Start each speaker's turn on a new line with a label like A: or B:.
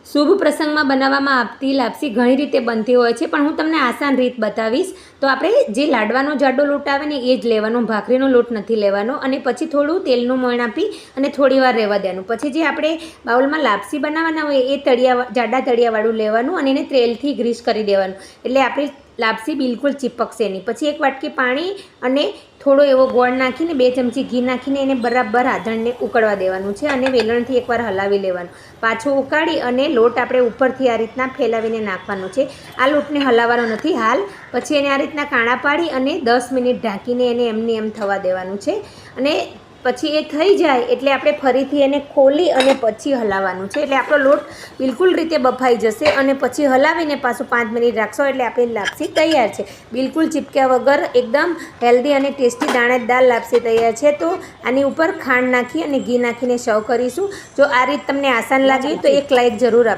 A: શુભ પ્રસંગમાં બનાવવામાં આવતી લાપસી ઘણી રીતે બનતી હોય છે, પણ હું તમને આસાન રીત બતાવીશ. તો આપણે જે લાડવાનો જાડો લોટ આવે ને એ જ લેવાનો, ભાખરીનો લોટ નથી લેવાનો. અને પછી થોડું તેલનું મોણ આપી અને થોડી વાર રહેવા દેવાનું. પછી જે આપણે બાઉલમાં લાપસી બનાવવાના હોય એ જાડા તળિયાવાળું લેવાનું અને એને તેલથી ગ્રીસ કરી દેવાનું, એટલે આપણી લાપસી બિલકુલ ચીપકશે નહીં. પછી એક વાટકી પાણી અને થોડો એવો ગોળ નાખીને 2 ચમચી ઘી નાખીને એને બરાબર આધણને ઉકળવા દેવાનું છે અને વેલણથી એકવાર હલાવી લેવાનું. પાછું ઉકાળી અને લોટ આપણે ઉપરથી આ રીતના ફેલાવીને નાખવાનો છે. આ લોટને હલાવવાનો નથી હાલ. પછી એને આ રીતના કાણા પાડી અને 10 મિનિટ ઢાંકીને એને એમની એમ થવા દેવાનું છે. અને પછી એ થઈ જાય એટલે આપણે ફરીથી એને ખોલી અને પછી હલાવવાનું છે, એટલે આપણો લોટ બિલકુલ રીતે બફાઈ જશે. અને પછી હલાવીને પાછું 5 મિનિટ રાખશો એટલે આપણી લાપસી તૈયાર છે. બિલકુલ ચીપક્યા વગર એકદમ હેલ્ધી અને ટેસ્ટી દાણેદાર લાપસી તૈયાર છે. તો આની ઉપર ખાંડ નાખી અને ઘી નાખીને સર્વ કરીશું. જો આ રીત તમને આસાન લાગી તો એક લાઈક જરૂર આપજો.